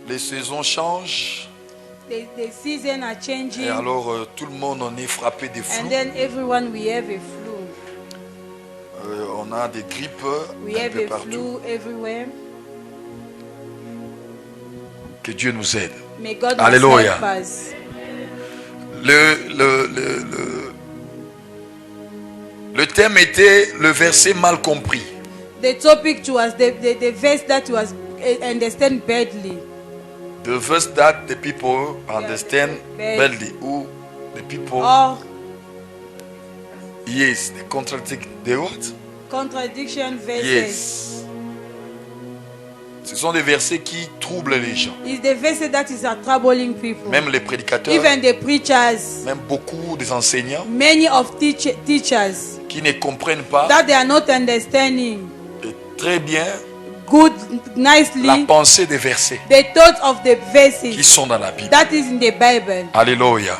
les saisons changent. The season are changing. Et alors tout le monde en est frappé des flous. And then everyone we have a flu. On a des grippes We un have peu a partout. flu everywhere. Que Dieu nous aide. May God Alléluia. help us. Le thème était le verset mal compris. The topic was the verse that was understand badly. The verse that the people understand bad. badly. Ou the people, Or yes, they contradict the what? contradiction verses. Yes. Ce sont des versets qui troublent les gens. Is the verse that is troubling people. Même les prédicateurs, Even the preachers, même beaucoup des enseignants many of teachers qui ne comprennent pas that they are not understanding très bien good, la nicely pensée des versets the thoughts of the qui verses sont dans la Bible. that is in the Bible. Alléluia.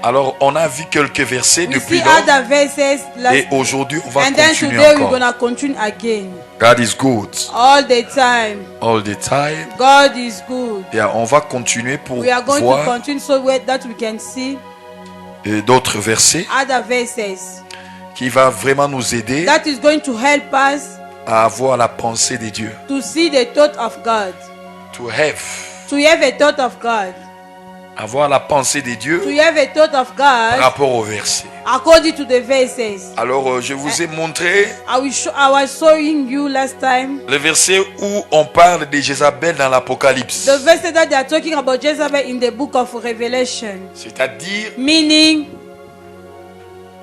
Alors, on a vu quelques versets We depuis see lors. other verses Et aujourd'hui, on va and then continuer today we're encore. gonna continue again. God is good. All the time. All the time. God is good. Et on va continuer pour We are going to voir continue so that we can see d'autres versets other verses qui va vraiment nous aider that is going to help us à avoir la pensée de Dieu. to see the thought of God, To have a thought of God, avoir la pensée de Dieu to have a thought of par God rapport au verset. according to the verses. Alors, je vous ai montré I was showing you last time le verset où on parle de Jézabel dans l'Apocalypse. the verses that they are talking about Jezebel in the book of Revelation, C'est-à-dire, meaning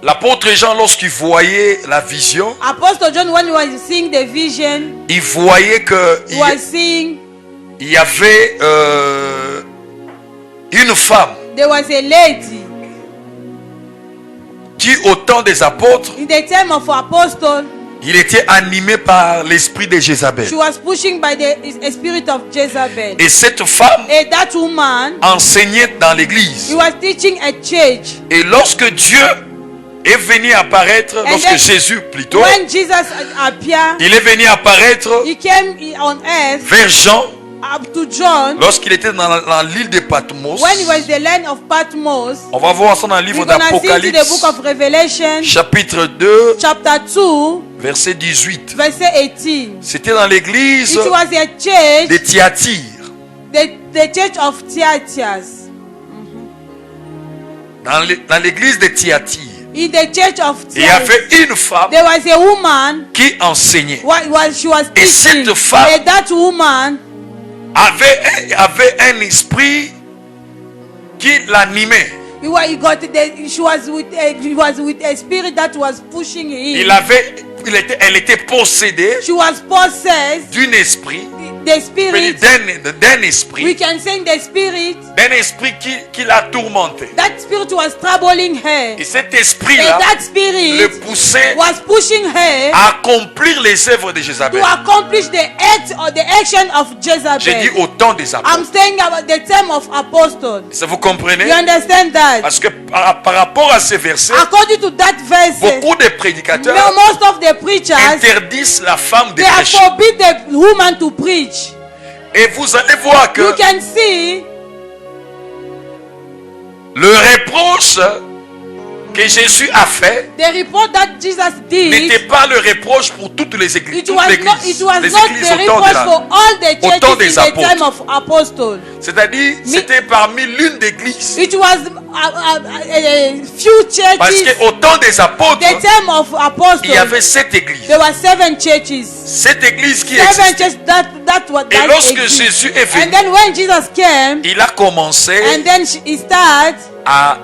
l'apôtre Jean, lorsqu'il voyait la vision, Apostle John, when he was seeing the vision, il voyait que he was seeing il y avait une femme there was a lady qui, au temps des apôtres, in the time of apostle. il était animé par l'esprit de Jézabel. She was pushing by the spirit of Jezebel. Et cette femme And that woman, enseignait dans l'église. he was teaching a church. Et lorsque Dieu est venu apparaître, lorsque then, Jésus plutôt, When Jesus appeared, il est venu apparaître he came on earth vers Jean, up to John lorsqu'il était dans l'île de Patmos. when he was the land of Patmos. On va voir ça dans le livre We're gonna see into the d'Apocalypse, book of Revelation, chapitre 2, chapter 2, verset 18. verse 18. C'était dans l'église It was a church, de Thyatire. the church of Thyatira. Dans l'église de Thyatire, In the church of il y Thyatira, avait une femme there was a woman. qui enseignait. While she was Et teaching, cette femme and that woman avait un esprit qui l'animait. he got she was with a spirit that was pushing him. Elle était possédée She was possessed. d'un esprit, The spirit, d'un esprit, we can say the spirit, qui la tourmentait. that spirit was troubling her. Et cet And esprit-là that le spirit poussait was pushing her à accomplir les œuvres de to Jézabel. accomplish the act or the action of J'ai dit Jezebel. au temps des I'm apôtres. saying about the time of apostles. Ça vous comprenez? You understand that? Parce que par rapport à ces versets, According to that verse, beaucoup de prédicateurs most of the preachers, interdisent la femme de they have prêcher. forbid the woman to preach. Et vous allez voir que You can see le reproche que Jésus a fait the report that Jesus n'était did. pas le reproche pour toutes les églises. It Toutes was les not, églises, it was les not églises the au temps report de for all the au temps churches des in the apôtres. time of apostles. C'est-à-dire, c'était parmi l'une d'églises. It was a few Parce churches. qu'au temps des apôtres, The time of il y apostles, avait 7 églises. there were 7 churches. 7 églises qui 7 existaient. churches that was Et that lorsque exist. Jésus est And venu, then when Jesus came, il a commencé and then he started à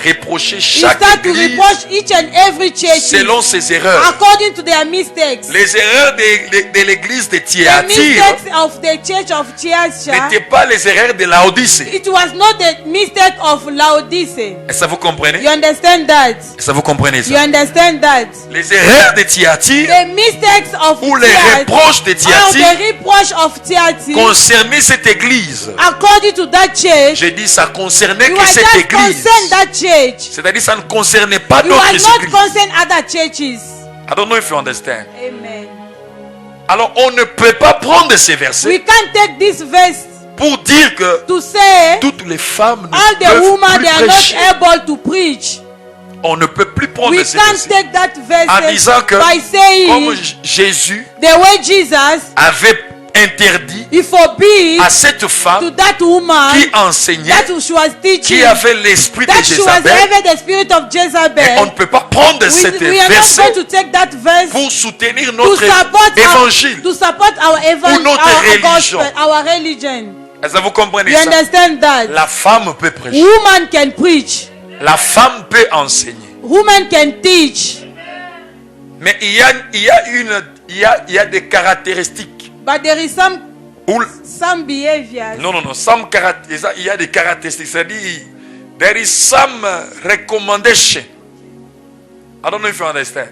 reprocher He chaque started to église reproach each and every church selon ses erreurs. according to their mistakes. Les erreurs de l'église de The Thyatire mistakes of the church of Thyatira, n'étaient pas les erreurs de Laodicée. it was not the mistake of Laodicea. Est-ce que vous comprenez? You understand that? Est-ce que vous comprenez You ça? understand that? Les erreurs de Thyatire The mistakes of ou les reproches de or Thyatire the reproach of Thyatira, concernaient cette église. according to that church, J'ai dit ça concernait you que are cette just église. concerned that church. C'est-à-dire ça ne concernait pas You are d'autres not églises. concerned other churches. I don't know if you understand. Amen. Alors on ne peut pas prendre ces We versets can't take this verse pour dire que to say toutes les femmes ne all the peuvent women plus they are prêcher. not able to preach. On ne peut plus prendre We ces can't versets take that en verse disant que by saying comme Jésus the way Jesus avait interdit he forbid à cette to femme that woman qui enseignait, that she was teaching qui avait l'esprit de that she was Jézabel, having the spirit of et on ne Jezebel. peut pas prendre cet We are not verset going to take that verse pour soutenir to notre évangile. support our notre religion. gospel, our religion. Est-ce que vous comprenez You ça? understand that? La femme peut prêcher. Woman can preach. La femme peut enseigner. Woman can teach. Mais il y a des caractéristiques. But there is Où, some behaviors. non, il y a des caractéristiques. C'est-à-dire, there is some recommendation. I don't know if you understand.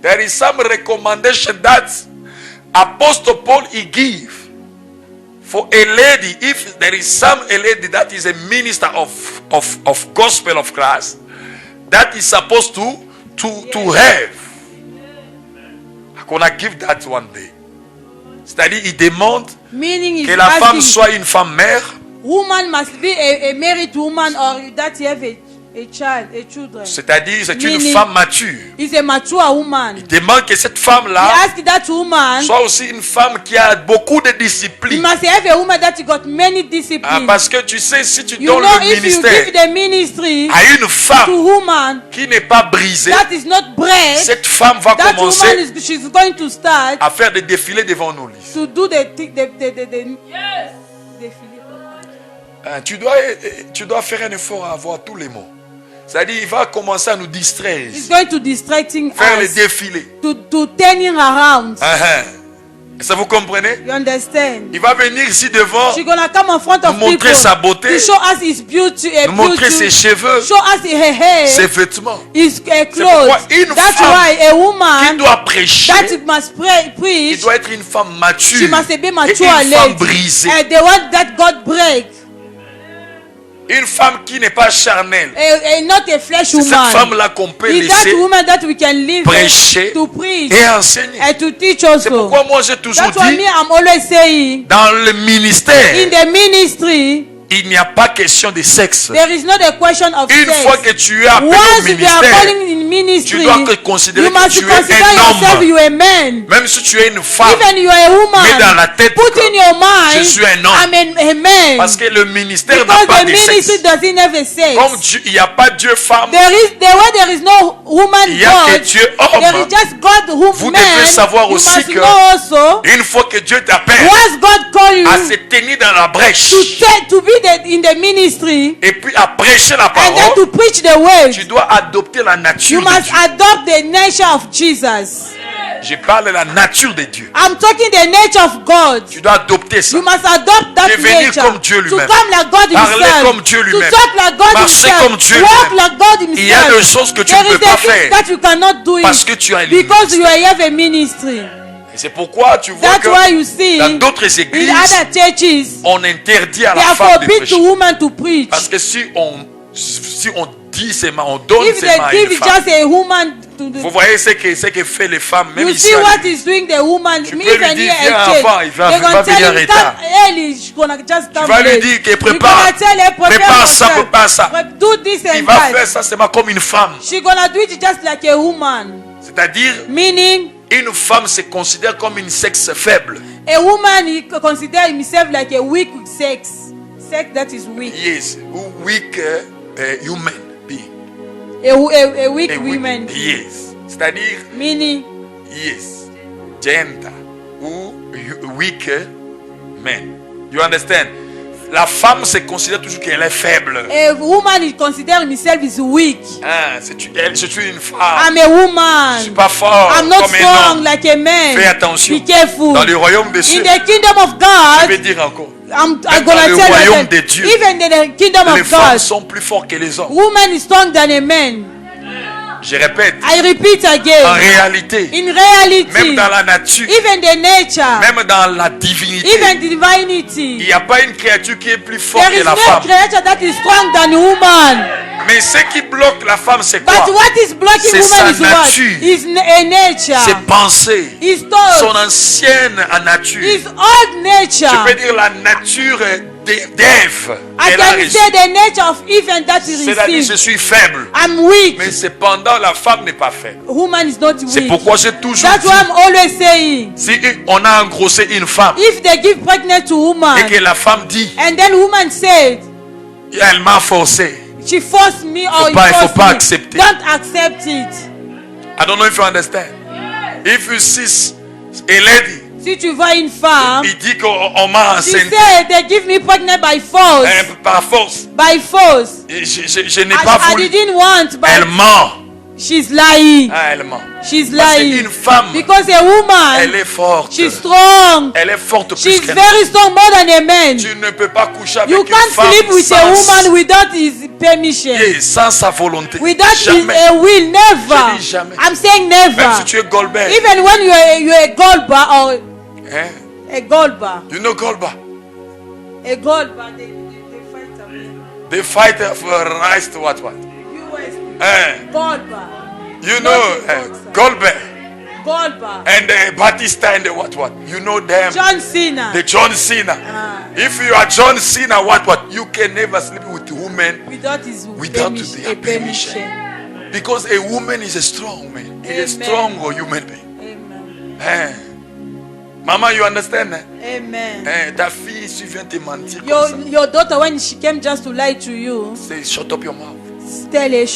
There is some recommendation that Apostle Paul he give for a lady. If there is a lady that is a minister of gospel of Christ, that is supposed to have. I'm gonna give that one day. C'est-à-dire, il demande Meaning que is la femme asking, soit une femme mère, woman must be a married woman or that you have a child, a children. c'est-à-dire c'est une Meaning- femme mature. Is a mature woman. Il demande que cette He femme-là asked that woman, soit aussi une femme qui a beaucoup de you discipline. must have a woman that got many Ah, disciplines. parce que tu sais, si tu You donnes know, le if you ministère give the ministry à une to femme woman qui n'est pas brisée, that is not bred, cette femme va that commencer woman she's going to start à faire des défilés devant nos lits. to do the Hein, tu dois faire un effort à avoir tous les mots. C'est-à-dire, il va commencer à nous distraire, It's going to distracting faire les us défilés. to turning around. Ça vous comprenez? You understand? Il va venir ici devant, She's gonna come in front nous of montrer people sa beauté, to show us his beauty, nous montrer ses cheveux, show us her hair, ses vêtements. his pourquoi clothes. une That's femme why a Qui woman doit prêcher, that must il preach, doit être une femme mature, she must be et mature une femme lady, brisée. and the one that God break, Une femme qui n'est pas charnelle. not a flesh C'est cette woman. femme-là qu'on peut Is that laisser woman that we can leave prêcher to preach et enseigner. and to teach C'est also. pourquoi moi j'ai toujours That's why dit, me I'm always saying dans le ministère, in the ministry il n'y a pas question de sexe. there is not a question of Une fois sex. que tu es appelé au Once you are ministère, calling in ministry, tu dois te considérer you que must tu es consider un yourself homme. you a man. Même si tu es une femme, Even you are a mets dans woman. la tête Put que in your je mind, suis un homme. I'm a man. Parce que le ministère n'a Because pas the de ministry sexe. doesn't have a sex. Comme Dieu, il n'y a pas Dieu femme, There is no woman il y a que God. Dieu There homme. is just God who Vous man. devez savoir You aussi must que- know also, Une fois que Dieu t'appelle once God call you à se tenir dans la brèche to be in the ministry et puis à prêcher la and then parole, to preach the word, tu dois adopter la you nature de must Dieu. adopt the nature of Jesus. Je parle de la nature de Dieu. I'm talking the nature of God. Tu dois adopter ça. You must adopt that Devenir nature. comme Dieu To lui-même. come like God Parler himself. comme Dieu To lui-même. talk like God Marcher himself. comme Dieu Walk lui-même. like God himself. Il y a des choses que tu There ne is peux pas the things faire that you cannot do parce it que tu as une because you ministère. have a ministry. Et c'est pourquoi tu vois That's why you que see dans d'autres in églises, other churches on interdit à they la are femme de forbid prêcher. to women to preach. Parce que si on dit seulement, on donne If they seulement à give une femme. just a woman to Vous the, voyez ce que fait les femmes, même you ici. see à what l'église. is doing the woman. Tu Me peux lui even dire, here viens at church, avant, il va they're gonna venir tell en him retard. come early. She's gonna just come vas lui late. dire que You're prépare. gonna tell her Prépare ça, yourself. prépare ça. Do this Il and va that. faire ça seulement comme une femme. She's gonna do it just like a woman. C'est-à-dire, Meaning, une femme se considère comme une sexe faible. a woman he consider himself like a weak sex. Sex that is weak. Yes, weak human being. A weak A woman. Yes. C'est-à-dire, Meaning, yes, gender ou weak man. You understand? La femme se considère toujours qu'elle est faible. a woman he consider himself is weak. Ah, c'est une femme. I'm a Je ne woman. suis pas fort I'm not comme un strong homme. like a man. Fais attention. Be careful. Dans le royaume des In cieux, the kingdom of je vais God, dire encore, I'm dans gonna le tell royaume you de that Dieu, even in the kingdom les of femmes God, sont plus fortes que les hommes. woman is stronger than a man. Je répète, I repeat en again. réalité, In reality, même dans la nature, even the nature, même dans la divinité, even il divinity, n'y a pas une créature qui est plus forte there que is la no femme. creature that is strong than woman. Mais ce qui bloque la femme, c'est quoi? But what is blocking C'est woman sa is what? nature. Is a nature. Ses pensées. His thoughts. Son ancienne nature. His old nature. Je peux dire la nature d'Ève. I Elle a can reçu. say the nature of even that he C'est-à-dire, je received. suis faible. I'm weak. Mais cependant, la femme n'est pas faible. Woman is not C'est weak. pourquoi j'ai toujours That's dit, what I'm always saying. si on a engrossé une femme If they give pregnant to et woman, que la femme dit, and then woman said, elle m'a forcé. she forced me or pas- he faut forced pas me, accepter. don't accept it. I don't know if you understand. If you see a lady, Si tu vois une femme, il dit qu'on m'a she enceinte said they give me pregnant by force. par force. By force. Et je n'ai pas I voulu. didn't want, but Elle ment. she's lying. Ah, elle ment. She's Parce lying. qu'une femme, Because a woman, elle est forte. she's strong. Elle est forte plus She's qu'un very strong more than a man. Tu ne peux pas coucher avec You une can't femme sleep with a sans, woman without his permission. et sans sa volonté. Without his Jamais. will, never. Je dis jamais. I'm saying Même si never. tu es Goldberg. Even when you're a gold bar or Hein? a gold bar. You know Goldberg. A gold bar, they fight about They fight for rights to what? US Hein? gold bar. You know Not in boxer. Goldberg. Gold bar. And Batista and the what? You know them. John Cena. The John Cena. Ah. If you are John Cena, what? You can never sleep with a woman Without his without permission. their A permission. because a woman is a strong man. He is a Amen. strong human being. Amen. Hein? Mama, you understand? Hein? Amen. Hein? Ta fille, si vient te mentir comme ça, Your daughter, when she came just to lie to you, say shut up your mouth. tell her,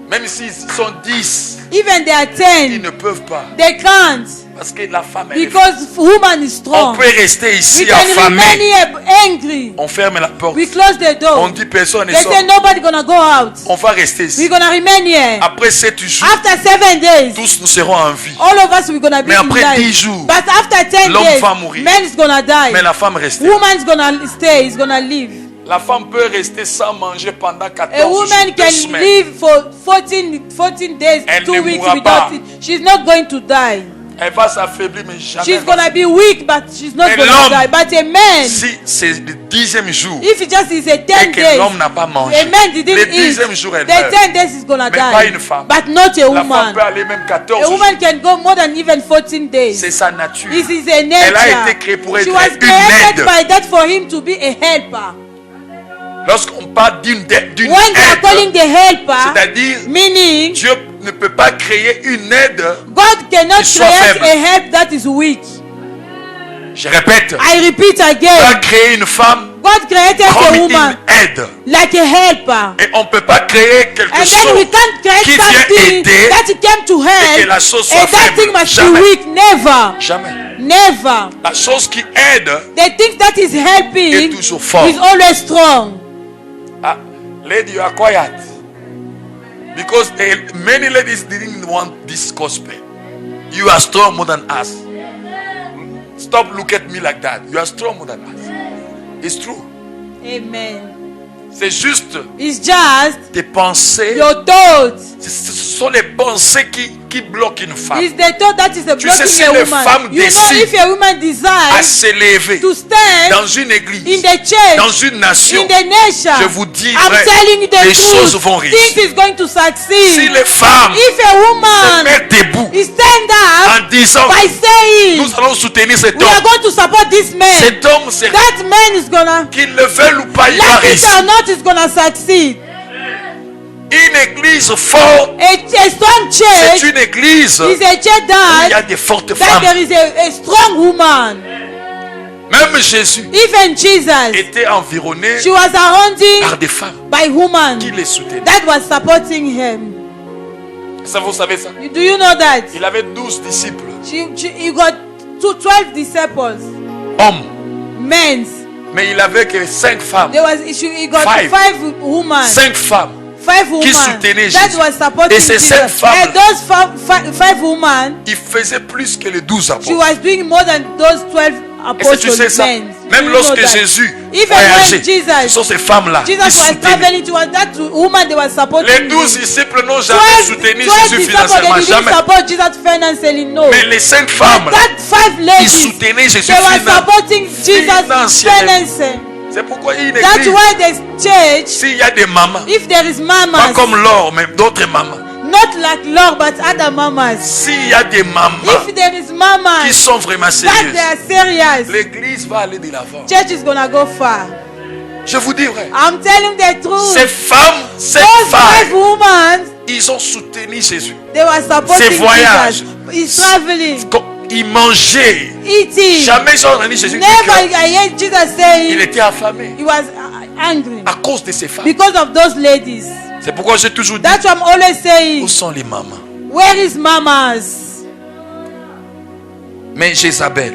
Même s'ils sont 10, even they are ils 10, ne peuvent pas. they can't. Parce que la femme, elle est Because woman is On strong. peut rester We ici can affamé. remain angry. On ferme la porte. We close the On door. dit personne ne They sort. say nobody gonna go out. On va rester ici. We're gonna remain here. Après 7 jours, After 7 days, tous nous serons en vie. all of us we're gonna be Mais in après 10 life. jours, But after 10 l'homme days, va mourir. man's gonna die. Mais la femme reste. Woman's gonna stay. Is gonna live. La femme peut rester sans manger pendant 14 A woman jours, 2 can semaines. live for 14 days, Elle 2 ne weeks mourra without pas. it. She's not going to die. Elle va s'affaiblir, mais jamais. She's elle va gonna be weak, but she's not Mais gonna l'homme- die. But a man, Si c'est le 10e jour if it just is a et 10 que days, l'homme n'a pas mangé, a man didn't le eat. 10e jour, elle The meurt. 10 days is gonna Mais pas une die. femme. But not a La femme woman. peut aller même 14 A jours. woman can go more than even 14 days. C'est sa nature. This is a Elle a nature. été créée pour être She was une created aide. by that for him to be a helper. Lorsqu'on parle d'une When they are calling aide, the helper, c'est-à-dire meaning Dieu ne peut pas créer une aide. God cannot Qui soit create faible. a help that is weak. Je répète, I repeat Dieu a again. créé une femme God created comme a une woman aide. like a helper. Et on ne peut pas créer quelque And then chose we can't create qui vient something aider that came to et que help. la chose soit And that faible. thing must Jamais. be weak. Never. Jamais. Never. La chose qui aide The thing that is est helping toujours forte. is always strong. Ah, lady, you are quiet. Because many ladies didn't want this gospel. You are strong more than us. Stop looking at me like that. You are strong more than us. It's true. Amen. C'est juste It's just tes pensées. your thoughts. Ce sont les pensées qui bloquent une femme It's the thought that is a Tu sais, si blocking a les woman. femmes You know, décident if a woman à decides s'élever to stand dans une église, in the church, dans une nation. in the nation, Je vous dis, I'm vrai, telling you the les choses truth. vont réussir. Things is going to Si succeed. les femmes If a se woman mettent debout is stand up en disant by saying, nous allons soutenir cet we are homme, going to support this man, cet homme, c'est that man is gonna, qu'il le veuille ou pas, il va like it réussir. or not, is gonna succeed. Une église forte, A strong c'est church une église où is a church il y a that des fortes that femmes. there is a strong woman. Même Jésus Even Jesus, était environné she was surrounded par des femmes by women qui les soutenaient. that was supporting him. Ça, vous savez ça? Do you know that? Il avait 12 disciples, He got 12 disciples, hommes, men. mais il avait que 5 femmes. He got Five. 5 women. 5 femmes. 5 women soutenaient that Jésus. was supporting Et ces Jesus. 5 femmes, And those 5 women, ils faisaient plus que les 12 she apôtres. was doing more than those 12 Est-ce que tu sais apostles. ça? Men. Do Même you lorsque know that? Jésus Even voyageait, when Jesus- ce sont ces femmes-là qui Jesus was soutenaient. traveling, it was that woman they were supporting. Les 12 disciples n'ont jamais 12 soutenu 12 Jésus disciples, financièrement, they didn't jamais. support Jesus financially, no. Mais les 5 femmes, That 5 ils ladies, soutenaient Jésus they were supporting Jesus financièrement. financially. C'est pourquoi il y a une That's église. why the church, S'il y a des mamans, if there is pas mamas, comme Laure, mais d'autres mamans. not like Lord, but other mamas. S'il y a des mamans If there is qui mamas sont vraiment that sérieuses, they are serious, l'église va aller de l'avant. church is gonna go far. Je vous dis vrai. I'm telling the truth. Ces femmes, ces Those five femmes, women, ils ont soutenu Jésus. they were supporting Ces voyages. Jesus. He's traveling, Ils mangeaient. eating. Jamais ils ont entendu Jésus. Never I heard Jesus Il saying était affamé he was angry à cause de ces femmes. because of those ladies. C'est pourquoi j'ai toujours dit, That's what I'm always saying. où sont les mamans? Where is mamas? Mais Jézabel,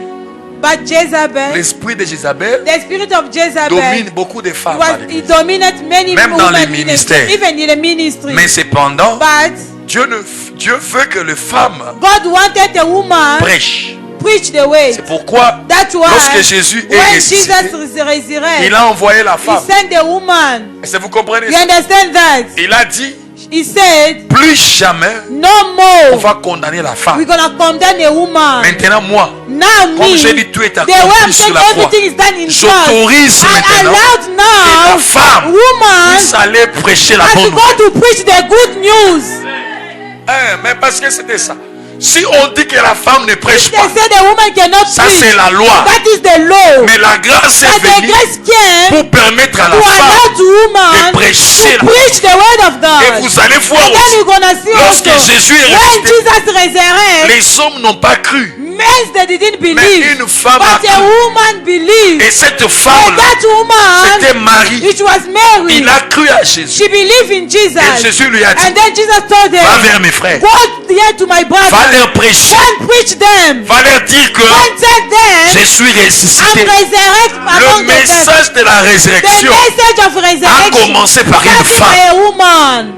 But Jezebel, l'esprit de Jézabel the spirit of Jezebel, domine beaucoup de femmes. à he l'église. dominates many Même dans women les in the- ministères. even in the ministry. Mais cependant, But Dieu veut que les femmes God wanted a woman prêchent. preach the way. C'est pourquoi, That's why lorsque Jésus est when ressuscité, Jesus resurrected, il a envoyé la he femme. sent the woman. Est-ce que vous comprenez You ça? understand that? Il a dit, He said, plus jamais no on more. va condamner la We're femme. gonna condemn a woman. Maintenant, moi, Now comme me, j'ai dit, tout est the way accompli I'm sur saying la croix. everything is done in church. J'autorise I maintenant allowed que now la femme woman puisse aller prêcher la has bonne to nouvelle. go to preach the good news. Hein, mais parce que c'était ça. Si on dit que la femme ne prêche They pas, say the woman cannot ça preach. c'est la loi. That is the law. Mais la grâce est But the venue grace came pour permettre à to la femme allow the woman de prêcher to la preach the word of Et God. vous allez voir And then aussi, you're gonna see lorsque also Jésus est when ressuscité, Jesus resurrected, les hommes n'ont pas cru. men they didn't Mais believe, une femme a but a cru. woman believed. Et cette And femme-là, that woman, c'était Marie. it was Mary. Il a cru à Jésus. She believed in Jesus. Et Jésus lui a dit, And then Jesus told va her, vers mes frères. go here to my Va brother. leur prêcher. Go and preach them. Va leur dire que Go and tell them je suis I'm ressuscité. resurrected Le among the dead. message de la The résurrection message of a resurrection commencé par une started femme. by a woman.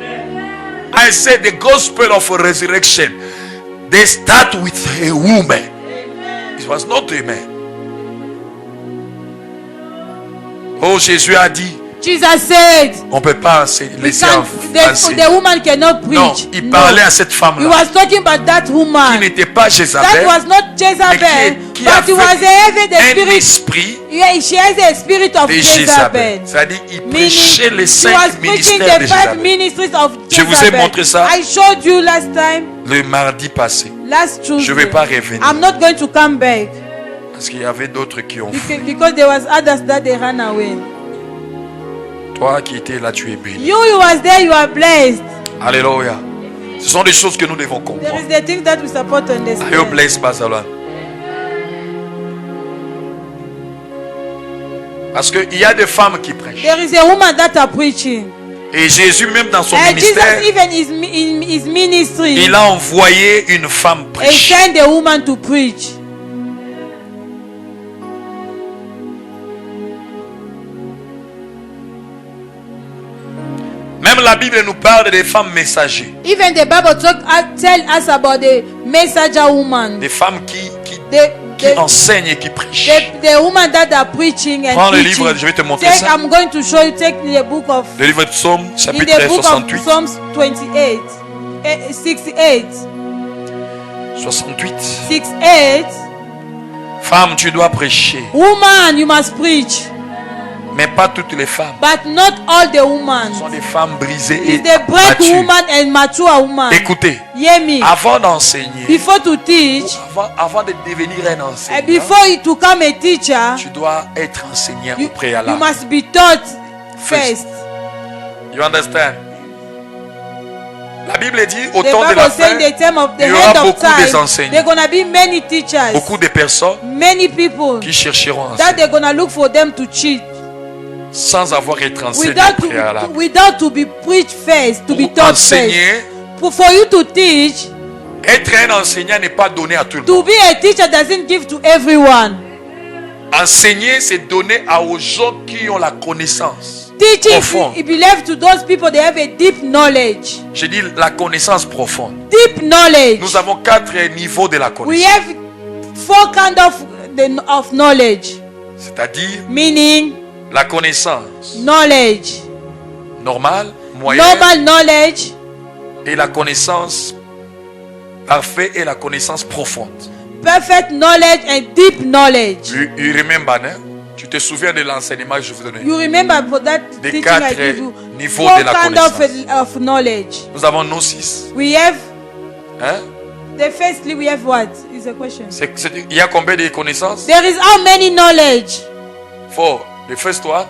I said the gospel of resurrection, they start with a woman. It was not a man. Oh, Jésus a dit, Jesus said, on ne peut pas we laisser can't, enseigner. the woman cannot Non, preach. il No. parlait à cette He femme-là was talking about that qui woman. n'était pas That Jézabel, was not Jezebel, qui but it was having the un spirit. esprit Yeah, she has the spirit of de Jezebel. Jézabel. C'est-à-dire, il Meaning, prêchait les she was 5 preaching ministères de the five Jézabel. ministries of Je vous ai Jezebel. montré ça. I showed you last time, Le mardi passé, last je ne Tuesday. vais pas revenir I'm not going to come back parce qu'il y avait d'autres qui ont fui. because there was others that they ran away. Toi qui étais là, tu es béni. You was there, you are blessed. Alléluia. Ce sont des choses que nous devons There comprendre. is the things that we support to Are you understand. blessed, Basalan? Parce qu'il y a des femmes qui prêchent. There is a woman that are preaching. Et Jésus, même dans son And ministère, Jesus, even in his ministry, il a envoyé une femme he prêcher. sent a woman to preach. Même la Bible nous parle des femmes messagers. Even the Bible tell us about the messenger woman, Des femmes qui the enseignent et qui prêchent. the woman that are preaching and Prends le teaching. livre, je vais te montrer Take, ça. I'm going to show you. Take the book of Le livre de Psaume, in chapitre the book 68. of Psalms 28, 68, 68. 68. Femme, tu dois prêcher. Woman, you must preach, Mais pas toutes les femmes. but not all the women. Ce sont des femmes brisées et It's the break battues. woman and mature woman. Écoutez, Hear me. avant d'enseigner, Before to teach, avant de devenir un and enseignant, before you to come a teacher, tu dois être enseignant au you préalable. must be taught first. You understand? La Bible dit au The temps de la Bible saying fin, the time of the il y aura end of beaucoup time, d'enseignants. there gonna be many teachers, beaucoup de personnes many people qui chercheront à that enseigner they're gonna look for them to cheat sans avoir été enseignés au préalable. without to be preached first, to be Pour taught first. enseigner, For you to teach, être un enseignant n'est pas donné à tout le to monde. be a teacher doesn't give to everyone. Enseigner, c'est donner aux gens qui ont la connaissance Teaching, profonde. it belongs to those people they have a deep knowledge. Je dis la connaissance profonde. Deep knowledge. Nous avons 4 niveaux de la We connaissance. have 4 kinds of knowledge, C'est-à-dire meaning la connaissance knowledge, normale, moyenne normal knowledge, et la connaissance parfaite et la connaissance profonde. perfect knowledge, and deep knowledge. You remember, né? Tu te souviens de l'enseignement que je vous donnais? You remember for that Des teaching I quatre give you. niveaux Four de la kind connaissance. of knowledge. Nous avons gnosis. We have Hein? the firstly we have what is the question? Il y a combien de connaissances? There is how many knowledge? 4. The first one.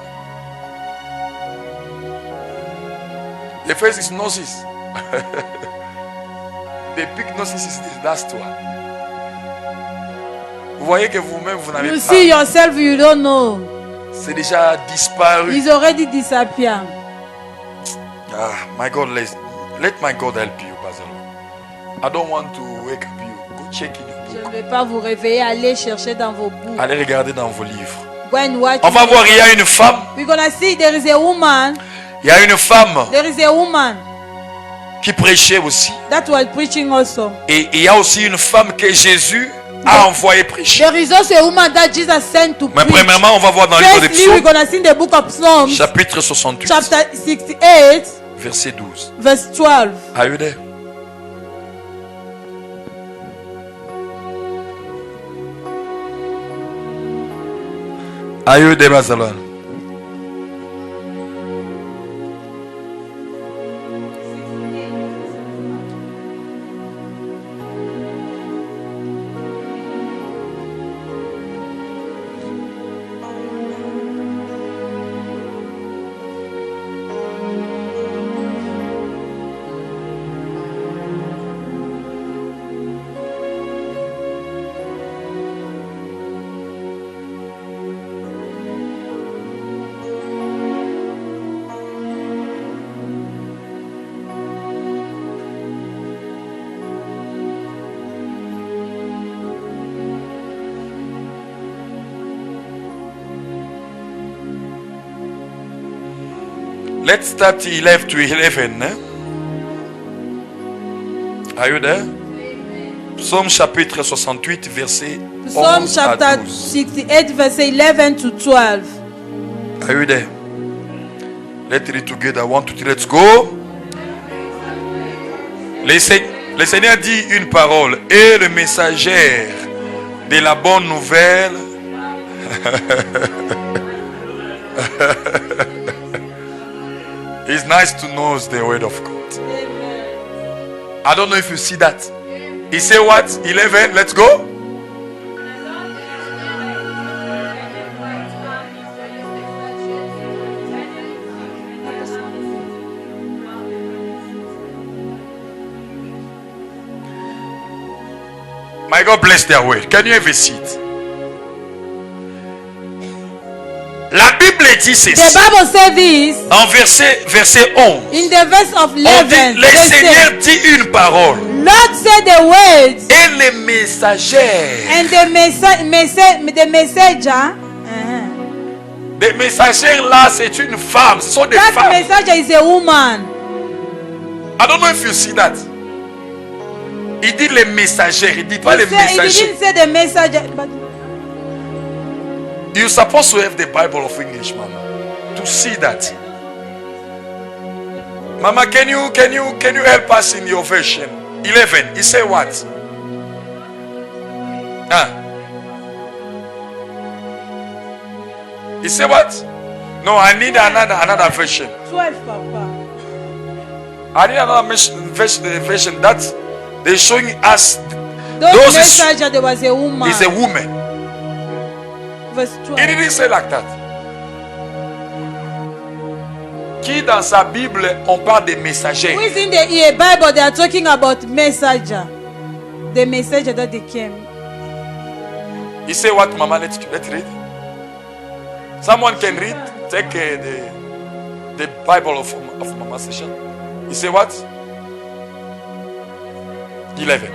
The first is gnosis. The big gnosis is the last one. Vous voyez que vous-même, vous n'avez You pas. see yourself, you don't know. C'est déjà disparu. It's already disappeared. Ah, my God, let my God help you, Basil. I don't want to wake up you. Go check in your Je book. ne vais pas vous réveiller, allez chercher dans vos bouts. Allez regarder dans vos livres. Go and watch. On va voir, il y a une femme. We're gonna see there is a woman. Il y a une femme There is a woman qui prêchait aussi. that was preaching also. Et il y a aussi une femme que Jésus a envoyé prêcher. There is also a woman that Jesus sent to Mais preach. premièrement, on va voir dans le livre des Firstly, we're Psaumes, gonna see in the book of Psalms, chapitre 68, chapter 68, verset 12. verse 12. Are you there? Are you there, Basil? Let's start 11 to 11. Eh? Are you there? Psaume chapitre 68, verset Psalm 11 à chapter 12. 68, verse 11 to 12. Are you there? Let's read together. 1, 2, 3, let's go. Le Seigneur dit une parole et le messager de la bonne nouvelle. It's nice to know the word of God. I don't know if you see that. He said what? 11, let's go. My God bless their word. Can you have a seat? La Bible dit The ceci. Bible says this En verset 11. in the verse of On dit, 11. le they Seigneur say, dit une parole. Lord said the words, Et les messagers. and the messenger, Les messagers là, c'est une femme. Ce sont des that femmes. messenger is a woman. I don't know if you see that. Il dit les messagers. Il dit pas les He messagers. didn't say the messenger, but You're supposed to have the Bible of English, Mama, to see that. Mama, can you help us in your version? 11. He said what? He said what? No, I need another version. 12, Papa. I need another version that they're showing us Those those messenger, there was a woman. is a woman. Verse He 12. didn't say like that. Qui dans sa Bible on parle des messagers? Who is in the Bible? They are talking about messenger. The messenger that they came. He say what, Mama? Let's read. Someone can read. Take the Bible of Mama session. He say what? 11.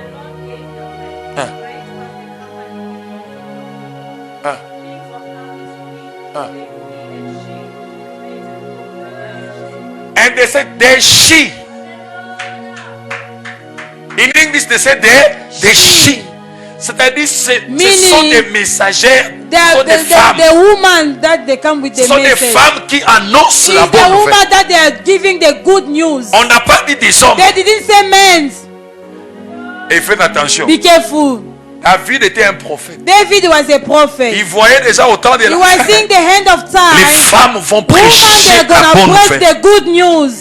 And they said they she. In English they said they she. C'est-à-dire ce sont des messagères, ce sont des femmes. The woman that they come with the Ce sont des message. femmes qui annoncent Is la the bonne woman nouvelle. that they are giving the good news. On n'a pas dit des hommes. They didn't say men. Et faites attention. Be careful. David était un prophète. David was a prophet. Il voyait déjà au temps de He la was seeing the hand of les time. femmes vont Women, prêcher they're la bonne gonna preach nouvelle. the good news.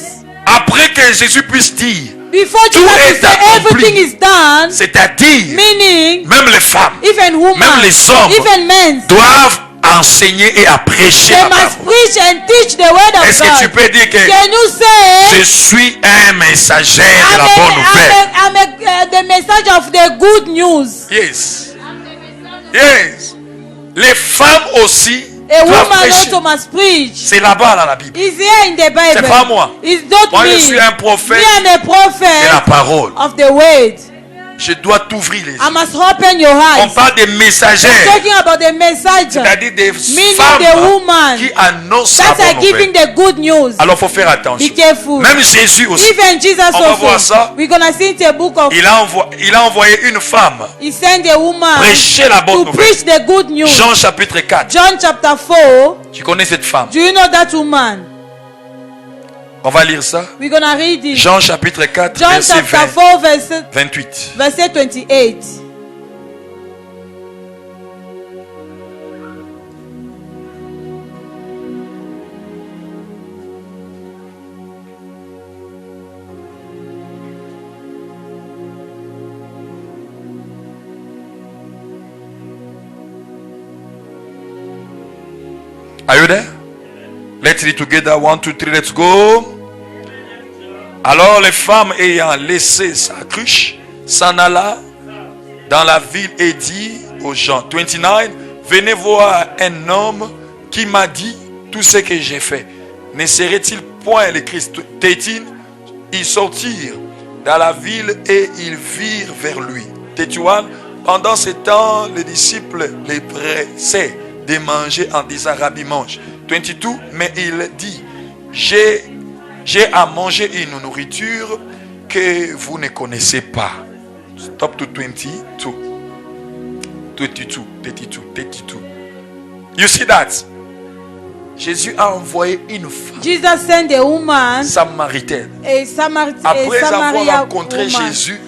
Après que Jésus puisse dire, Before tout Jesus est will say accompli. everything is done, c'est-à-dire, meaning même les femmes, even women, même les hommes even men, doivent enseigner et à prêcher they la must parole. preach and teach the word of Est-ce que tu God. peux dire que Can you say, je suis un messager de la bonne nouvelle? I'm the message of the good news. Yes. Yes. Les femmes aussi A doivent woman prêcher. also must preach. C'est là-bas dans la Bible. It's here in the Bible. C'est pas moi. It's not Moi, me. je suis un prophète Me, I'm a de prophet la parole. of the word. Je dois t'ouvrir les yeux. I must open your On eyes. parle des messagers, Talking about the message c'est-à-dire des meaning the femmes woman qui annoncent la that are bonne giving nouvelle. the good news. Alors, il faut faire attention. Be careful. Même Jésus aussi, Even Jesus on va voir also. ça. We're gonna see in the book of. il a envoyé une femme He sent a woman prêcher la bonne to nouvelle. preach the good news. Jean chapitre 4. John chapter 4. Tu connais cette femme? Do you know that woman? On va lire ça. We're gonna read it. Jean chapitre 4, John verset chapter 20, 4, verse 28. 28. Are you there? Let's read together. 1, 2, 3, let's go. Alors les femmes ayant laissé sa cruche s'en alla dans la ville et dit aux gens, 29, venez voir un homme qui m'a dit tout ce que j'ai fait. Ne serait-il point le Christ? 13, ils sortirent dans la ville et ils virent vers lui. 31, pendant ce temps, les disciples les pressaient de manger en disant, Rabbi, mange. 22, mais il dit, j'ai à manger une nourriture que vous ne connaissez pas. Stop to 22. 22. You see that? Jésus a envoyé une femme Jesus sent a woman, samaritaine. a Après avoir Samaria rencontré woman. Jésus,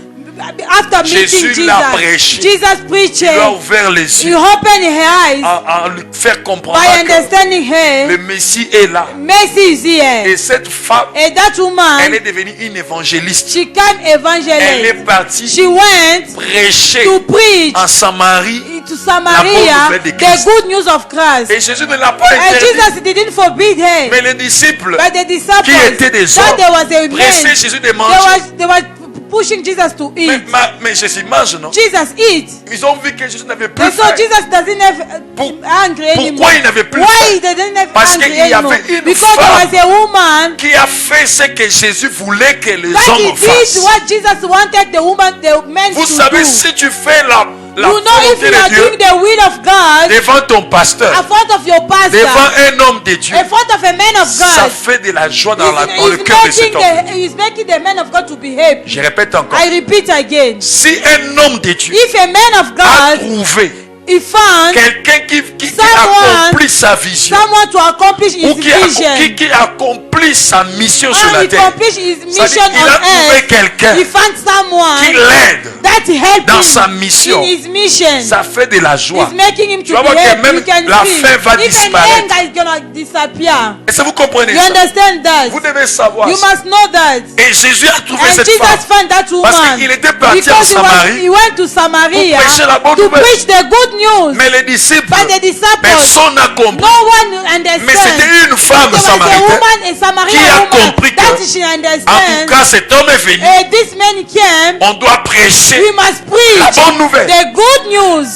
After meeting Jésus l'a prêché. Jesus preached. il lui a ouvert les He yeux opened her eyes à lui faire comprendre by que understanding le her. Messie est là. Mercy is here. Et cette femme, And that elle woman, est devenue une évangéliste. she came Elle evangelist. est partie She went prêcher to preach en Samarie. to Samaria nouvelle de the Christ. good news of Christ. Et Jésus ne l'a pas And interdit. Jesus didn't forbid her. Mais les disciples But the disciples, qui étaient des that hommes there was a pressaient man, Jésus de manger. they were pushing Jesus to eat. Mais Jésus mange, non? Jesus eat. Ils ont vu que Jésus n'avait plus And so faim. Jesus doesn't have hungry anymore. Pourquoi il n'avait plus Why faim? he didn't have Parce hungry qu'il y anymore? avait une Because there femme was a woman qui a fait ce que Jésus voulait que les that he hommes fassent. did what Jesus wanted the men Vous to savez, do. si tu fais la You know, if volonté you are de Dieu doing the will of God devant ton in pasteur, front of your pastor, devant un homme de Dieu, in front of a man of ça God, fait de la joie dans le he's cœur de cet homme. he's making the man of God to be happy. Je répète encore. I repeat again. Si un homme de Dieu If a man of a God, trouvé he found quelqu'un qui Someone- accomplit sa vision someone to accomplish his ou vision, qui accomplit sa mission sur and la he terre, accomplish his ça mission dit, il a on trouvé earth, quelqu'un he found qui someone l'aide that helped dans him sa mission. in his mission. Ça fait de la joie. It's making him Tu to vas be voir que happy. même You can la see. faim va Even disparaître. anger is gonna disappear. Est-ce que vous comprenez You ça? understand that? Vous devez savoir You ça. must know that. Et Jésus a trouvé And cette Jesus femme found that parce woman qu'il était parti en because Samarie he went to Samaria pour prêcher la bonne to nouvelle. preach the good news. Mais les disciples, But the disciples, personne n'a compris. no one understands. Mais c'était une femme There was a samaritaine woman, a qui Samaritan a woman, compris que, that she en understands. tout cas, cet homme est venu. And this man came. On doit prêcher We must la preach bonne nouvelle. the good news.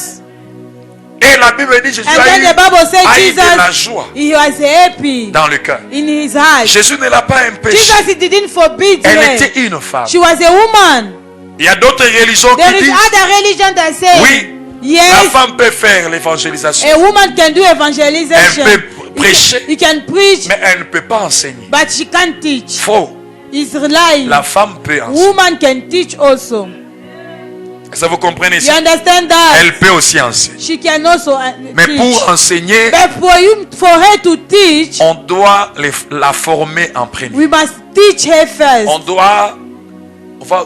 Et la Bible dit Jésus And a then the Bible eu says de la Jesus, joie he was happy dans le cœur. in his heart. Jésus ne l'a pas empêché. Jesus, he didn't forbid Elle her. était une femme. She was a woman. Il y a d'autres religions There qui is disent other religion that say, oui, la yes, femme peut faire l'évangélisation, a woman can do evangelization. elle peut prêcher, He can preach, mais elle ne peut pas enseigner. but she can't teach. Faux. It's lying. La femme peut enseigner. Woman can teach also. Est-ce que vous comprenez You ça? understand that? Elle peut aussi enseigner. She can also Mais teach. pour enseigner, For her to teach, on doit la former en premier. we must teach her first. On doit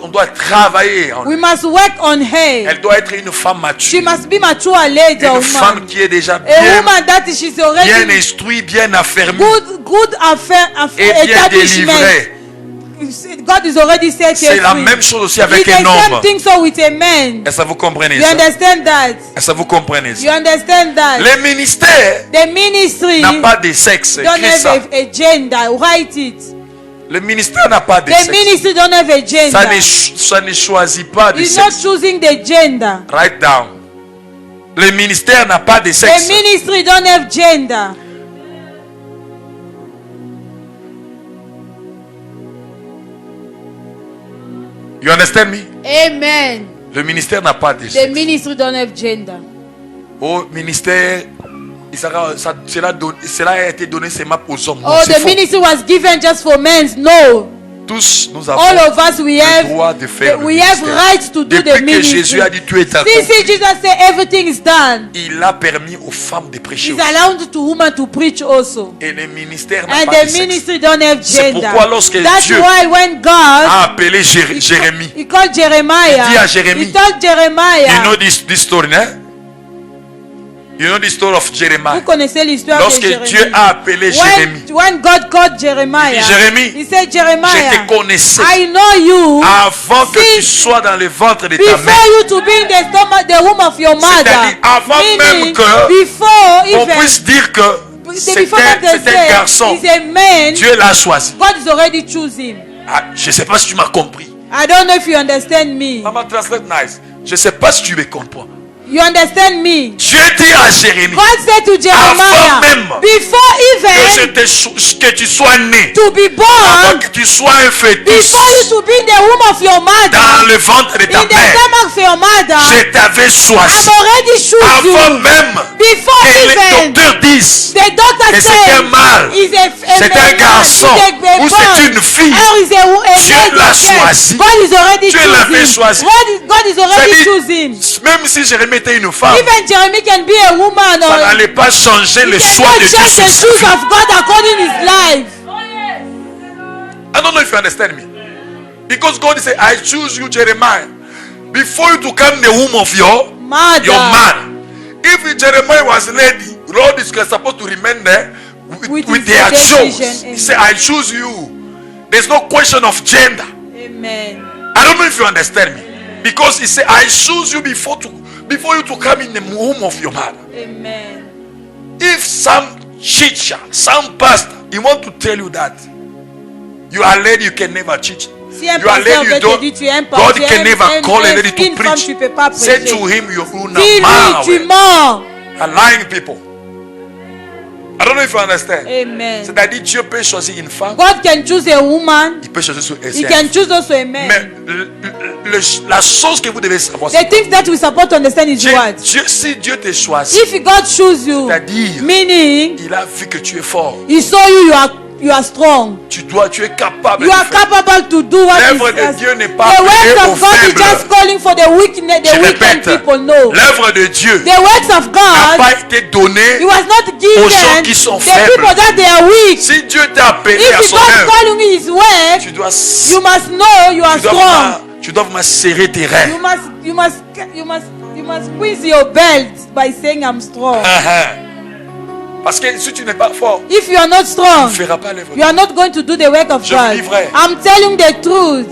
on doit travailler en We elle. must work on her. Elle doit être une femme She mature. must be mature lady, a Une femme woman. qui est déjà A bien, woman that she's bien already instruite, bien affermie good affair et bien establishment. délivrée. God is already set her C'est la free. même chose aussi It's avec the un same homme. thing so with a man. Est-ce que vous comprenez You ça? understand that? Est-ce que vous comprenez You ça? understand that? Le ministère The ministry n'a pas de sexe. don't Écris ça. have a gender. Write it. Le ministère n'a pas de The sexe. ministry don't have a gender. Ça ne choisit pas de It's not sexe. choosing the gender. Write down. Le ministère n'a pas de The sexe. ministry don't have gender. You understand me? Amen. Le ministère n'a pas de The sexe. ministry don't have gender. Au ministère, cela a été donné seulement aux hommes. Non, Oh, c'est the faux. ministry was given just for men. No. Tous nous avons All of us we le droit de faire have le we have ministère. right to do the Depuis que ministry. Jésus a dit tout est accompli, Since Jesus said everything is done, il a permis aux femmes de prêcher He's aussi. allowed to women to preach also. Et le ministère n'a And pas de the sexe. ministry don't have C'est gender. pourquoi lorsque That's Dieu why when God a appelé Jérémie, he called Jeremiah, Il dit à Jérémie, he told Jeremiah, you know this story, hein? You know the story of Jeremiah. vous connaissez l'histoire de Lorsque Jérémie. Dieu a appelé Jérémie, When God called Jeremiah, Il dit, Jérémie, he said, je Jeremiah, te connaissais I know you avant que tu since sois dans le ventre de ta before mère. you to be in the stomach, the womb of your mother. C'est-à-dire avant Meaning, même que before on even puisse dire que c'est before that they un say garçon. he's a man, Dieu l'a choisi. God is already choose him. Ah, je ne sais pas si tu m'as compris. I don't know if you understand me. Maman, translate nice. Je ne sais pas si tu me comprends. You understand me? Dieu dit à Jérémie God said to Jeremiah, Avant même before even que tu sois né, to be avant born, que tu sois un fœtus before you to be in the womb of your dans mother, le ventre de in ta the mère, stomach of your mother, je t'avais I'm choisi. already choose Avant you. même Before que les even docteurs disent the doctor que c'est said un mâle, is a c'est un man, garçon is a ou boy, c'est une fille, or is a Dieu lady l'a or girl. choisi. God is already Dieu l'avait choosing. choisi. God is already C'est-à-dire, choosing. même si Jérémie était une femme, Even Jeremy can be a woman ça or n'allait pas changer le he choix cannot de Dieu change sur the sa choose vie. of God according his life. I don't know if you understand me. Because God said, I choose you, Jeremiah, before you to come in the womb of your Mother. man. If Jeremiah was a lady, Lord is supposed to remain there with With their his chose. decision. He said, I choose you. There's no question of gender. Amen. I don't know if you understand me. Because he said, I choose you before you to come in the womb of your mother. Amen. If some teacher, some pastor, he want to tell you that you are lady, you can never teach. Si un You are pasteur lady, veut you te don't. dire tu es un God pasteur, can never call a lady une to femme tu preach. peux pas Say prêcher. to him, you're Dis-lui, tu mens. lying people. I don't know if you understand. Amen. C'est-à-dire Dieu peut choisir une femme, God can choose a woman. il peut choisir sur He can choose also a man. Mais la chose que vous devez savoir, The things that we support to understand is what? si Dieu te choisit, If God choose you, c'est-à-dire meaning il a vu que tu es fort, He saw you are strong. tu es capable You de are faire. capable to do what L'œuvre is de Dieu n'est pas the appelée works aux of God is faibles. just calling for the weakness, Je the weekend répète, people. No. l'œuvre de Dieu The works of n'a God, pas été donnée. It was not aux gens given qui sont the faibles. people that they are weak. Si Dieu t'a appelé à If son God œuvre, calling you His work, tu dois you must know you are strong. tu dois me serrer tes reins. You must squeeze your belt by saying I'm strong. Parce que si tu n'es pas fort, If you are not tu strong, ne feras pas l'œuvre. you are not going to do the work of Je vous God. dis vrai. I'm telling the truth.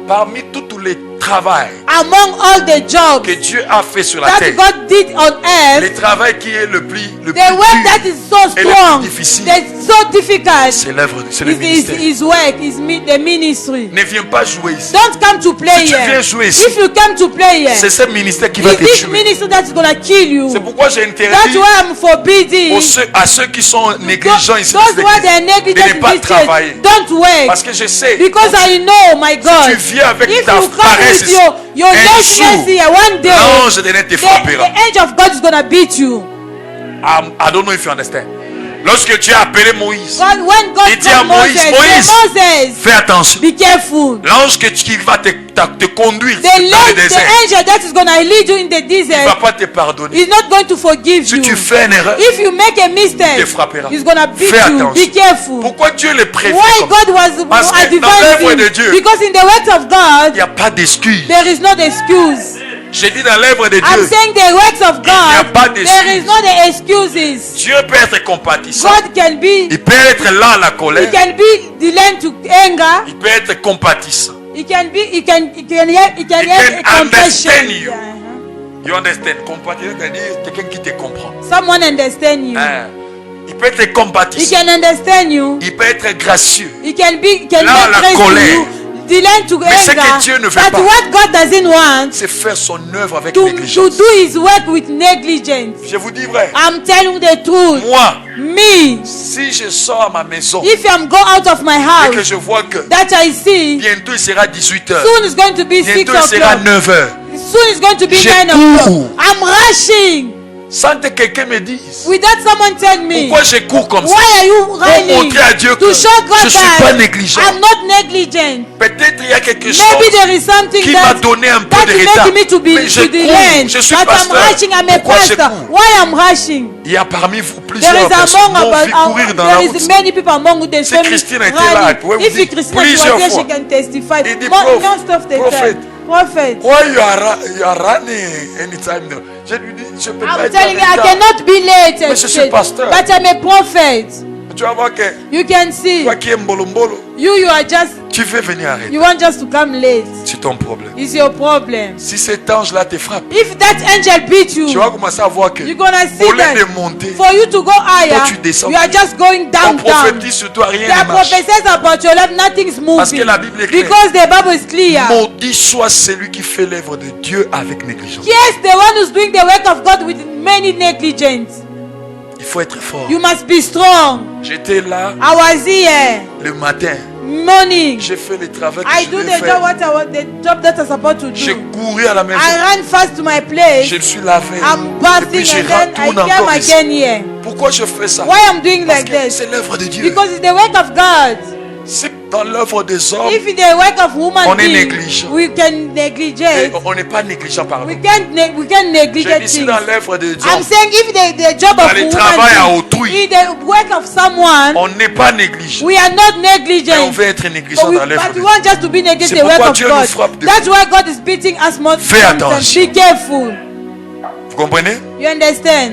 Parmi tous les travails Among all the jobs que Dieu a fait sur la that terre, God did on le earth, travail qui est le plus the work that dur is so et le strong, plus difficile, that's so difficult, c'est l'œuvre, c'est le is ministère. His work, is the ministry. Ne viens pas jouer ici. Don't come to play Si tu here. viens jouer ici, If you come to play here, c'est ce ministère qui va it's te this tuer. ministry that's gonna kill you. C'est pourquoi j'ai That's interdit why I'm forbidding à ceux qui sont négligents ici those who are de negligent ne in pas this travailler. church. Don't work. Parce que je sais, Because I know, my God, tu viens avec if ta you come paresse with ici, your un laziness jour, here, one day, l'ange de l'Éternel te the frappera. angel of God is gonna beat you. I don't know if you understand. Lorsque tu as appelé Moïse, When God il dit à called Moïse, Moses, fais attention. be careful. L'ange qui va te conduire The dans le désert, angel that is going to lead you in the il ne va desert pas te pardonner. is not going to forgive Si you. tu fais une erreur, If you make a il te mistake, frappera. he's going to beat Fais you. attention. Be careful. Pourquoi Dieu le prévient Why comme ça? God was Parce que dans l'œuvre de advancing? Dieu, Because in the works of il God, n'y a pas d'excuse. there is no excuse. J'ai dit dans l'œuvre de I'm Dieu, saying the works of n'y a God, pas d'excuse. there is no the excuses. Dieu peut être compatissant. God can be, Il peut être lent à la he colère. can be delayed to anger. Il peut être compatissant. He can be, he can He can have compassion. understand you. Yeah. You understand? Compatissant, c'est-à-dire quelqu'un qui te comprend. Someone understand you. Hein? Il peut être He compatissant. can understand you. Il peut être gracieux. He can be, can Là, make la grace to colère. you. Delayed to Mais ce anger. que Dieu ne veut But pas, what God doesn't want c'est faire son œuvre avec to négligence. do his work with negligence. Je vous dis vrai. I'm telling you the truth. Moi, Me, si je sors à ma maison if I'm go out of my et que house, je vois que that I see, bientôt il sera 18h, soon it's going to be 6 bientôt il sera o'clock. 9h, Soon it's going to be Je 9 cours. o'clock. I'm rushing. sans que quelqu'un me dise Without someone tell me, pourquoi je cours comme ça. why are you Pour running? montrer à Dieu que To show God je ne suis pas that négligent. I'm not negligent. Peut-être il y a quelque chose Maybe there is something qui m'a that donné un peu that de is retard. making me to be Mais je to the cours, land. je suis But I'm pasteur. rushing. I'm a Pourquoi je pastor. cours? Why I'm rushing? Il y a parmi vous There plusieurs is personnes among qui ont vu about courir dans la there route. is many people among the Si Christine était là, elle running. pouvait vous If dire Christine was plusieurs there, fois. she can testify. Il dit, Most of the prophète. time. Prophet. Why you are running anytime now? Je lui dis, je peux pas I'm être telling you, I en retard. cannot be late. Mais je suis pasteur. But I'm a prophet. Tu vas voir que You can see. toi qui es mbolo, You are just, tu veux venir arrêter. you want just to come late. C'est ton problème. It's your problem. Si cet ange-là te frappe, If that angel beat tu you, vas commencer à voir que you're gonna see au lieu that de monter, for you to go higher, toi, tu descends. you are just going on down, down. prophétise sur toi, rien There are ne marche. prophecies about your life, nothing's Parce que moving. la Bible est claire. Because the Bible is clear. Maudit soit celui qui fait l'œuvre de Dieu avec négligence. Yes, the one who's doing the work of God with many negligence. Il faut être fort. You must be strong. J'étais là I was here le matin. morning. J'ai fait le travail que I je do devais the faire. the job that I'm supposed to J'ai do. couru à la maison. I ran fast to my place. Je me suis lavé. I'm Et bathing puis je and then I retourne came encore ici. again here. Pourquoi je fais ça? Why I'm doing Parce like que this? c'est l'œuvre de Dieu. Because it's the work of God. Si dans l'œuvre des hommes, If it's the work of human On est being, négligent. we can negligent. on n'est pas négligent par We nous. we can Je negligent dis si things. dans l'œuvre de Dieu, I'm saying if the job Dans of le woman travail à being, autrui. in the work of someone, on n'est pas négligent. we are not Mais on negligent. veut être négligent dans l'œuvre But de we Dieu. want just to be negligent C'est the work pourquoi of Dieu nous God. frappe de That's why God is beating us more. Fais attention. Be careful. Vous comprenez? You understand?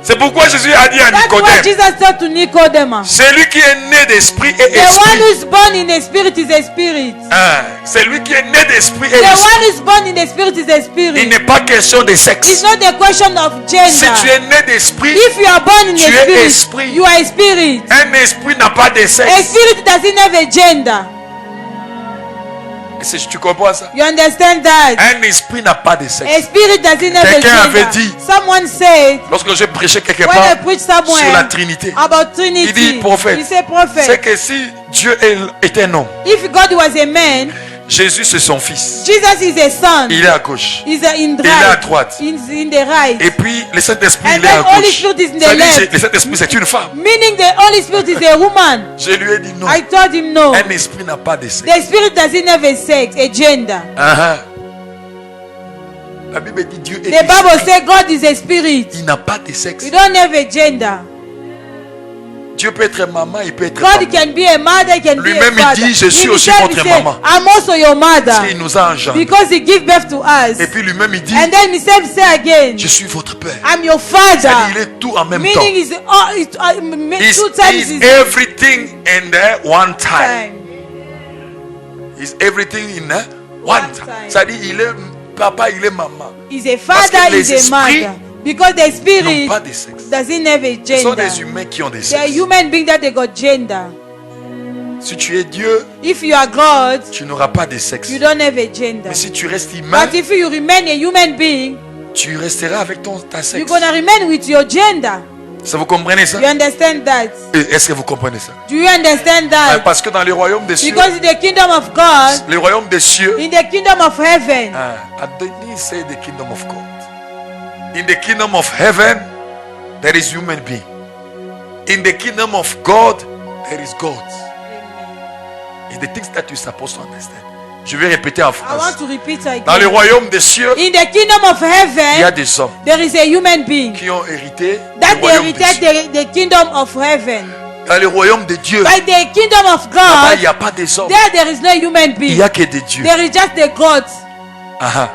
C'est pourquoi Jésus a dit à That's why Nicodème, Jesus said to Nicodemus, celui qui est né d'esprit et the one esprit. who is born in the spirit is a spirit. Hein, celui qui est né d'esprit et The esprit. one who is born in the spirit is a Il spirit. n'est pas question de It's sexe. not a question of Si gender. tu es né d'esprit, If you are born in Tu es a spirit, esprit. you are a spirit. un esprit n'a pas de A sexe. spirit doesn't have a gender. Tu comprends ça? You understand that? Un esprit n'a pas de A sexe. spirit doesn't have a Quelqu'un avait gender. dit, Someone said, lorsque j'ai prêché quelque when I part preach sur la somewhere Trinité, about il dit Trinity, prophète. he said, C'est prophet, que si Dieu est un homme, if God was a man, Jésus c'est son fils. Jesus is a son. Il est à gauche. He's in the Il est à right. droite. In the right. Et puis le Saint-Esprit And il est à then Holy gauche. Spirit is in the Ça dit, left. le Saint-Esprit c'est une femme. Meaning the Holy Spirit is a woman. Je lui ai dit non. I told him no. Un esprit n'a pas de sexe. The spirit doesn't have a sex, a gender. Ah, La Bible dit Dieu est The Bible esprit. says God is a spirit. Il n'a pas de sexe. You don't have a gender. Dieu peut être maman, il peut être God papa. can be a mother, he can be a Lui-même, il father. dit, je suis aussi Himself, votre he say, maman. I'm also your mother. Il nous a engendrés. Because he gave birth to us. Et puis lui-même il dit, And then himself say again, je suis votre père. I'm your C'est-à-dire, il father. est tout en même temps. Meaning is He's, two times he's is everything in the one time. time. He's everything in the one One time. time. C'est-à-dire, il est papa, il est maman. Is a Parce que father, les is a esprits mother. Because the Ils n'ont spirit pas de sexe. doesn't have a Ce sont gender. des humains qui ont des They are sexes. human beings that they got gender. Si tu es Dieu, If you are God, tu n'auras pas de sexe. you don't have a gender. Mais si tu restes humain, But if you remain a human being, tu resteras avec ta you're sexe. gonna remain with your gender. Ça vous comprenez ça? You understand that? Est-ce que vous comprenez ça? Do you understand that? Parce que dans le royaume des cieux, Because in the kingdom of God, le royaume des cieux, in the kingdom of heaven, I didn't say the kingdom of God. In the kingdom of heaven, there is human being. In the kingdom of God, there is God. It's the things that you're supposed to understand. Je vais répéter en I France. want to repeat again. Dans le royaume des cieux, In the kingdom of il y a heaven, des hommes there is a human being qui ont hérité that du they royaume des cieux. inherited the kingdom of heaven. Dans le royaume de Dieu, By the kingdom of là-bas, il n'y God, a pas des hommes. there is no human Il being. n'y a que des dieux. There is just the God. Ah.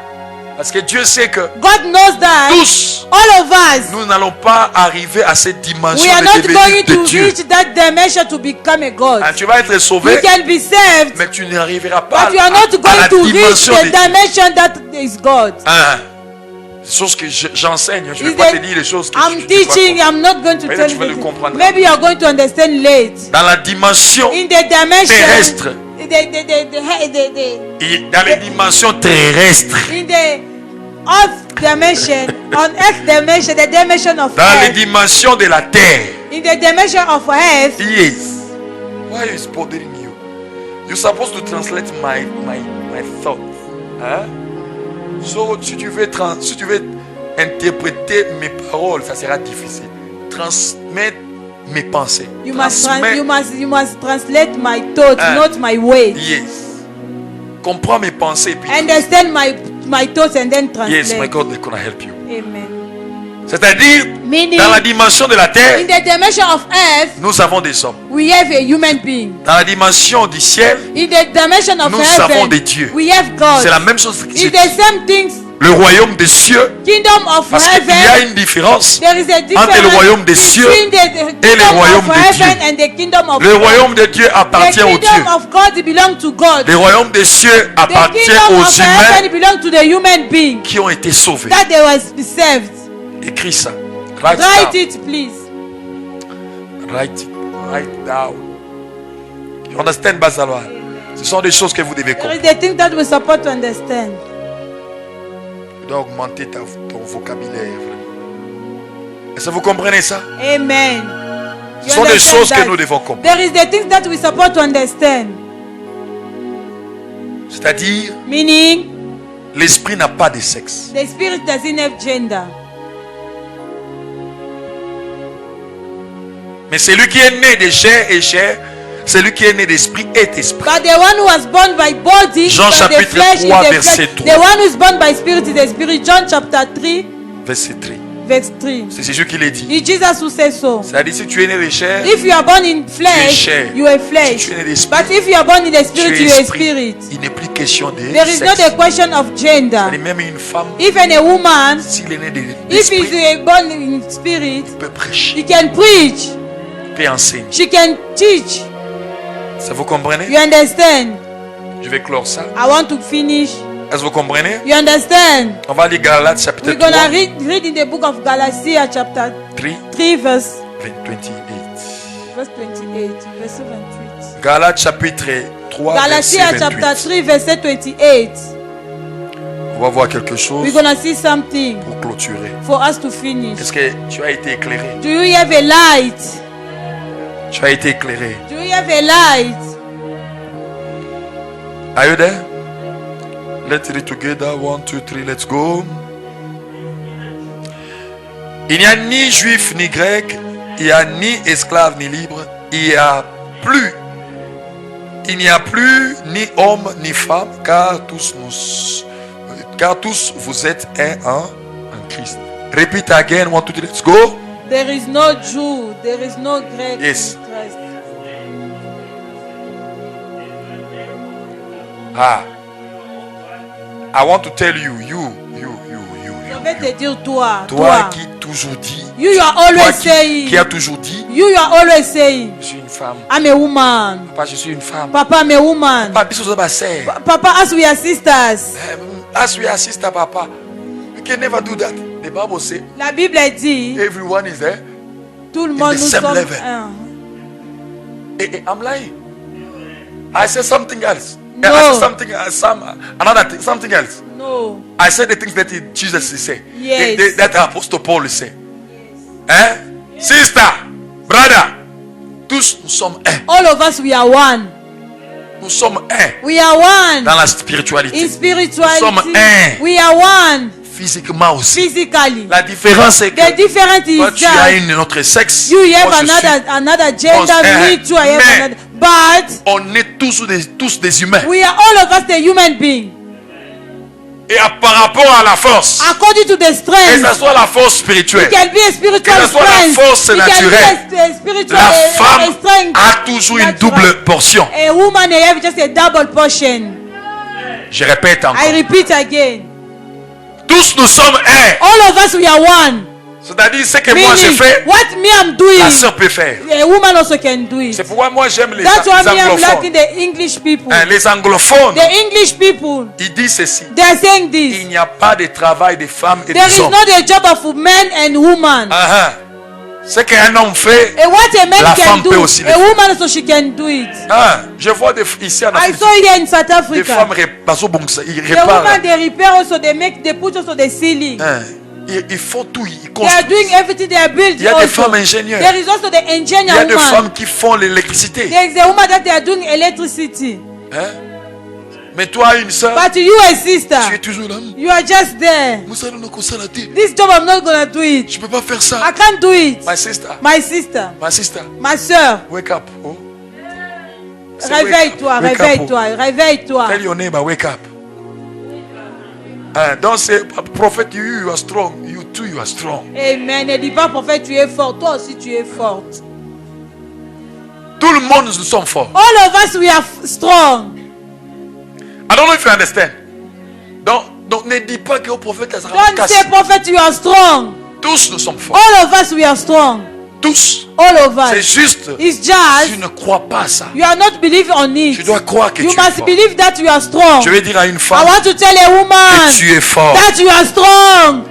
Parce que Dieu sait que God knows that tous, all of us, nous n'allons pas arriver à cette dimension we are de not devenir going de to Dieu. reach that dimension to become a God. Ah, tu vas être You sauvé, can be saved, mais tu n'arriveras pas but you are not à la going to reach dimension the de Dieu. dimension that is God. Ah. Les choses que j'enseigne, je ne vais Is pas te that dire les choses que I'm tu dois teaching, comprendre. I'm not going to Mais tell tu vas le you. comprendre. Maybe you are going to understand late. Dans la dimension In the dimension, terrestre, dans les dimensions terrestres, in the earth dimension, on earth dimension, the dimension of dans les earth, dimensions de la terre. in the dimension of earth, Yes. Why is bothering you? You're supposed to translate my thoughts. Hein? So, si tu veux interpréter mes paroles, ça sera difficile. Transmettre mes pensées. you must, Transmettre- you must translate my thoughts, Ah. not my words. Yes. Comprends mes pensées et puis. Understand my thoughts and then translate. Yes, my God, they're gonna help you. Amen. C'est-à-dire, Meaning, dans la dimension de la in terre, the dimension of earth, nous avons des hommes. we have a human being. Dans la dimension du ciel, In the dimension of nous avons heaven, des dieux. we have God. C'est la même chose que In j'ai the dit. same things, Le royaume des cieux, kingdom of parce qu'il y a heaven, une différence. there is a difference entre le royaume des cieux between the et le kingdom royaume of de heaven Dieu. and the kingdom of Le God. royaume de Dieu The appartient aux dieux. kingdom of God belongs to God. Le royaume des cieux The appartient kingdom aux of heaven humains belongs to the human being qui ont été sauvés. that they was saved. Écris ça. Write Write down. it, please. Write it. Write down. You understand, Bazalwa? Ce sont des choses que vous devez There is comprendre. the thing that we're supposed to understand. Tu dois augmenter ton vocabulaire. Est-ce que vous comprenez ça? Amen. Ce You sont des understand choses que that? nous devons comprendre. There is the things that we're supposed to understand. C'est-à-dire, Meaning, l'esprit n'a pas de sexe. the spirit doesn't have gender. Mais celui qui est né de chair et chair, celui qui est né d'esprit est esprit. But the one who was born by body, Jean by the chapitre flesh, 3, is the verset flesh. 3. The one who is born by spirit is the spirit. John chapter 3, Verset 3. verse 3. C'est Jésus qui l'a dit. It's Jesus who says so. C'est-à-dire, si tu es né de chair, If you are born in flesh, chair. you are flesh. Si tu es né d'esprit, But if you are born in the tu spirit, es you are esprit. spirit. Il n'est plus question de There is not sexe. a question of gender. C'est-à-dire, même une femme, Even a woman, s'il est né if d'esprit, is born in spirit, il peut prêcher, he can preach. il peut enseigner. She can teach. Ça vous comprenez? You understand? Je vais clore ça. I want to finish. Est-ce que vous comprenez? You understand? On va lire Galates chapitre We're 3, gonna read in the book of Galatians chapter 3 verse 28. 28, verse 28. Galates chapitre 3, verset Galatians chapter 28. 3 verse 28. On va voir quelque chose We're gonna see something pour clôturer. for us to finish. Est-ce que tu as été éclairé? Do you have a light? Tu as été éclairé. Do you have a light? Are you there? Let's read together. 1, 2, 3, let's go. Il n'y a ni juif ni grec, il n'y a ni esclave ni libre, il n'y a plus ni homme ni femme, car tous vous êtes un en Christ. Repeat again. 1, 2, 3, let's go. There is no Jew, there is no Greek Yes. in Christ. I want to tell you, you. Je vais te dire toi, Toi qui toujours dit, You are toi always qui saying, a toujours dit, you are always saying, je suis une femme. I'm a woman. Papa, je suis une femme. Papa, I'm a woman. Papa, bisous à ma sœur. Papa, as we are sisters. As we assist to Papa, we can never do that. The Bible says La Bible dit, everyone is there. tout le monde the nous same sommes level. un. I'm lying. I said something else. No. I said another thing, something else. No. I said the things that Jesus said. Yes. That Apostle Paul said. Eh? Sister, brother, tous nous sommes un. All of us, we are one. Nous sommes un We are one. dans la spiritualité. In Nous sommes spirituality, un we are one. physiquement aussi. physically. La différence est que The difference toi, is tu as that un autre sexe. you have moi, je suis- another gender, me too, I have Mais- another. But On est tous des humains. we are all of us the human being. Et par rapport à la force, According to the que strength, ce soit la force it spirituelle, can be a spiritual Que ce soit la strength. force It can naturelle, be a spiritual la a femme strength. a toujours une natural. double portion. A woman they have just a double portion. Je répète encore. I repeat again. Tous nous sommes un. All of us we are one. C'est-à-dire ce que moi j'ai Meaning, fait, what me I'm doing, la sœur peut faire. a woman also can do it. C'est pourquoi moi j'aime les That's why me I'm anglophones. liking the English people. Hein, les anglophones, The English people, ils disent ceci. they are saying this. Il n'y a pas de travail des femmes et There des is hommes. not a job of men and woman. Ah, ah. Ce qu'un homme fait, And what a man La can femme do, peut aussi le a faire. woman also she can do it. ah, je vois ici en I Afrique, saw here in South des Africa. femmes ils The réparent. woman they repair also, they put also the ceiling. Hein, ils font tout, ils They are doing construisent. everything, they are building. Il y a des also. femmes ingénieurs. There is also the Il y engineer a des woman. femmes qui font l'électricité. There is a woman that they are doing electricity. Hein? Mais toi, une soeur, But you a tu es sister, toujours là. you are just there. Moussa, nous, comme ça, la tête. This job I'm not gonna do it. Je peux pas faire ça. I can't do it. My sister, My sister, my sister, ma soeur, wake up. Oh. C'est réveille-toi, wake up, réveille-toi, réveille-toi. Tell your neighbor, wake up. Hein, don't say, prophet, you are strong. You too, you are strong. Amen. Ne dis pas prophète, tu es fort. Toi aussi tu es forte. Tout le monde, nous sommes forts. All of us we are strong. I don't know if you understand. Donc ne dis pas que au prophète, ça sera Don't say prophet, you are strong. Tous nous sommes forts. All of us we are strong. Tous. All of C'est us. juste. It's Tu just ne crois pas à ça. you are not believing on it. Tu dois croire que You tu es must fort. believe that you are strong. Je vais dire à une I femme want to tell a woman que tu es fort. that you are strong.